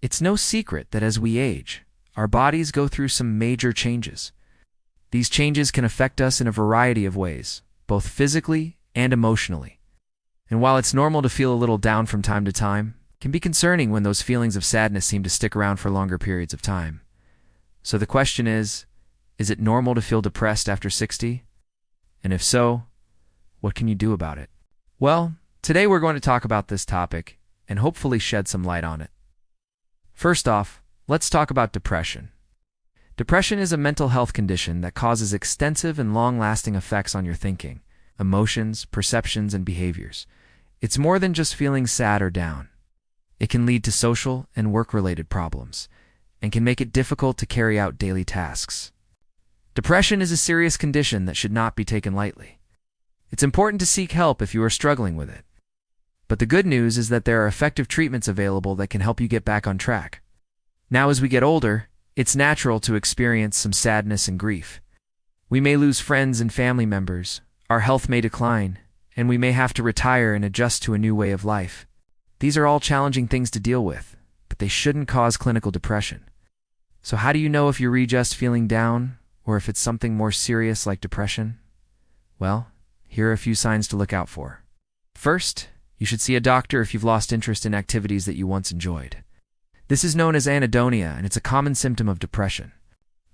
It's no secret that as we age, our bodies go through some major changes. These changes can affect us in a variety of ways, both physically and emotionally. And while it's normal to feel a little down from time to time, it can be concerning when those feelings of sadness seem to stick around for longer periods of time. So the question is it normal to feel depressed after 60? And if so, what can you do about it? Well, today we're going to talk about this topic and hopefully shed some light on it. First off, let's talk about depression. Depression is a mental health condition that causes extensive and long-lasting effects on your thinking, emotions, perceptions, and behaviors. It's more than just feeling sad or down. It can lead to social and work-related problems, and can make it difficult to carry out daily tasks. Depression is a serious condition that should not be taken lightly. It's important to seek help if you are struggling with it. But the good news is that there are effective treatments available that can help you get back on track. Now, as we get older, it's natural to experience some sadness and grief. We may lose friends and family members, our health may decline, and we may have to retire and adjust to a new way of life. These are all challenging things to deal with, but they shouldn't cause clinical depression. So how do you know if you're just feeling down, or if it's something more serious like depression? Well, here are a few signs to look out for. First, you should see a doctor if you've lost interest in activities that you once enjoyed. This is known as anhedonia, and it's a common symptom of depression.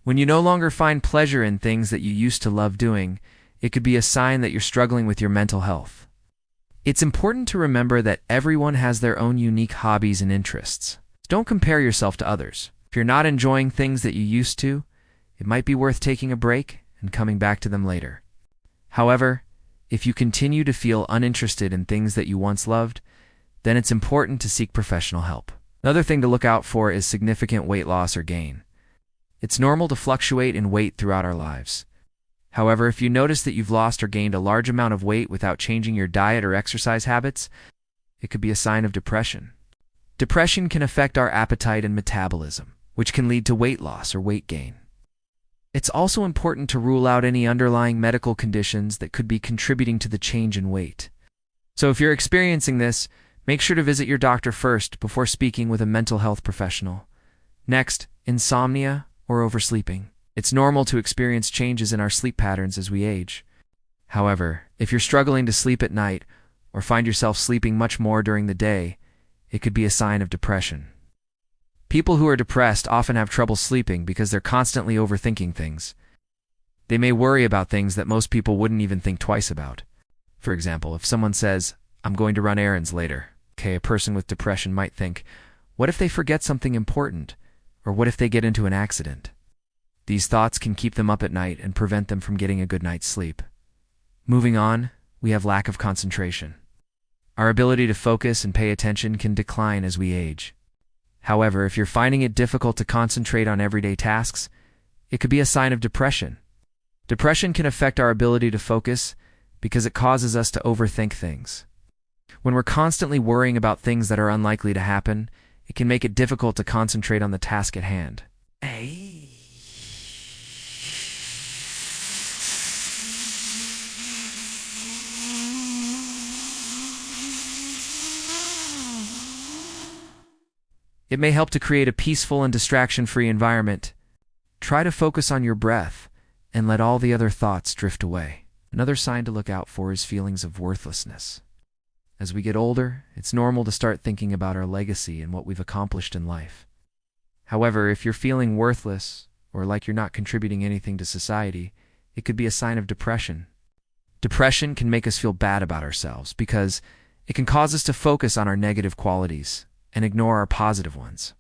When you no longer find pleasure in things that you used to love doing, it could be a sign that you're struggling with your mental health. It's important to remember that everyone has their own unique hobbies and interests. Don't compare yourself to others. If you're not enjoying things that you used to, it might be worth taking a break and coming back to them later. However, if you continue to feel uninterested in things that you once loved, then it's important to seek professional help. Another thing to look out for is significant weight loss or gain. It's normal to fluctuate in weight throughout our lives. However, if you notice that you've lost or gained a large amount of weight without changing your diet or exercise habits, it could be a sign of depression. Depression can affect our appetite and metabolism, which can lead to weight loss or weight gain. It's also important to rule out any underlying medical conditions that could be contributing to the change in weight. So if you're experiencing this, make sure to visit your doctor first before speaking with a mental health professional. Next, insomnia or oversleeping. It's normal to experience changes in our sleep patterns as we age. However, if you're struggling to sleep at night or find yourself sleeping much more during the day, it could be a sign of depression. People who are depressed often have trouble sleeping because they're constantly overthinking things. They may worry about things that most people wouldn't even think twice about. For example, if someone says, "I'm going to run errands later," a person with depression might think, what if they forget something important? Or what if they get into an accident? These thoughts can keep them up at night and prevent them from getting a good night's sleep. Moving on, we have lack of concentration. Our ability to focus and pay attention can decline as we age. However, if you're finding it difficult to concentrate on everyday tasks, it could be a sign of depression. Depression can affect our ability to focus because it causes us to overthink things. When we're constantly worrying about things that are unlikely to happen, it can make it difficult to concentrate on the task at hand. It may help to create a peaceful and distraction-free environment. Try to focus on your breath and let all the other thoughts drift away. Another sign to look out for is feelings of worthlessness. As we get older, it's normal to start thinking about our legacy and what we've accomplished in life. However, if you're feeling worthless or like you're not contributing anything to society, it could be a sign of depression. Depression can make us feel bad about ourselves because it can cause us to focus on our negative qualities and ignore our positive ones.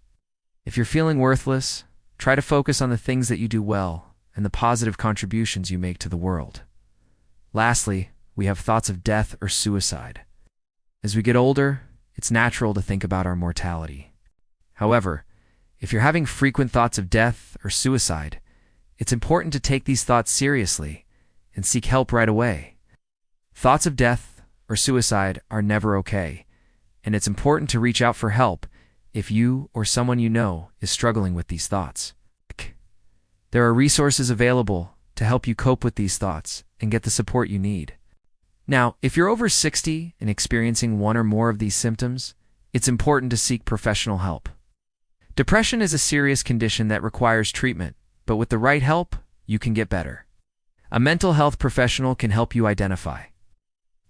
If you're feeling worthless, try to focus on the things that you do well and the positive contributions you make to the world. Lastly, we have thoughts of death or suicide. As we get older, it's natural to think about our mortality. However, if you're having frequent thoughts of death or suicide, it's important to take these thoughts seriously and seek help right away. Thoughts of death or suicide are never okay, and it's important to reach out for help if you or someone you know is struggling with these thoughts. There are resources available to help you cope with these thoughts and get the support you need. Now, if you're over 60 and experiencing one or more of these symptoms, it's important to seek professional help. Depression is a serious condition that requires treatment, but with the right help, you can get better. A mental health professional can help you identify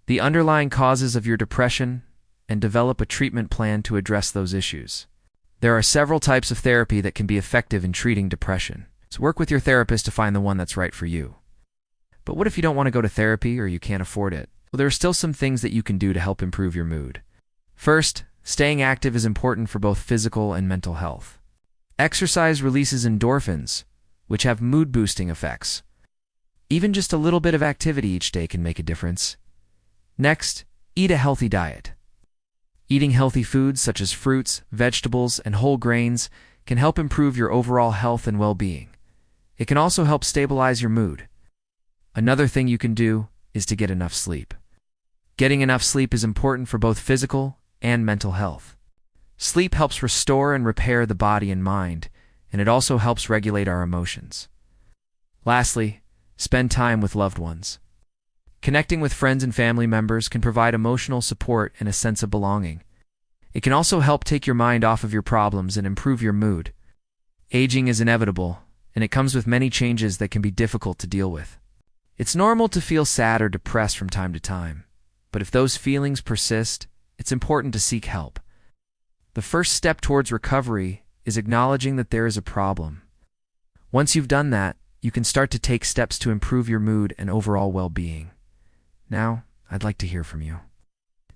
the underlying causes of your depression and develop a treatment plan to address those issues. There are several types of therapy that can be effective in treating depression, so work with your therapist to find the one that's right for you. But what if you don't want to go to therapy or you can't afford it? Well, there are still some things that you can do to help improve your mood. First, staying active is important for both physical and mental health. Exercise releases endorphins, which have mood-boosting effects. Even just a little bit of activity each day can make a difference. Next, eat a healthy diet. Eating healthy foods such as fruits, vegetables, and whole grains can help improve your overall health and well-being. It can also help stabilize your mood. Another thing you can do is to get enough sleep. Getting enough sleep is important for both physical and mental health. Sleep helps restore and repair the body and mind, and it also helps regulate our emotions. Lastly, spend time with loved ones. Connecting with friends and family members can provide emotional support and a sense of belonging. It can also help take your mind off of your problems and improve your mood. Aging is inevitable, and it comes with many changes that can be difficult to deal with. It's normal to feel sad or depressed from time to time, but if those feelings persist, it's important to seek help. The first step towards recovery is acknowledging that there is a problem. Once you've done that, you can start to take steps to improve your mood and overall well-being. Now, I'd like to hear from you.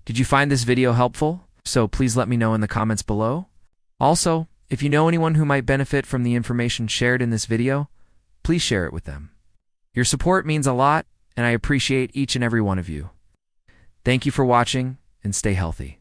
Did you find this video helpful? So please let me know in the comments below. Also, if you know anyone who might benefit from the information shared in this video, please share it with them. Your support means a lot, and I appreciate each and every one of you. Thank you for watching, and stay healthy.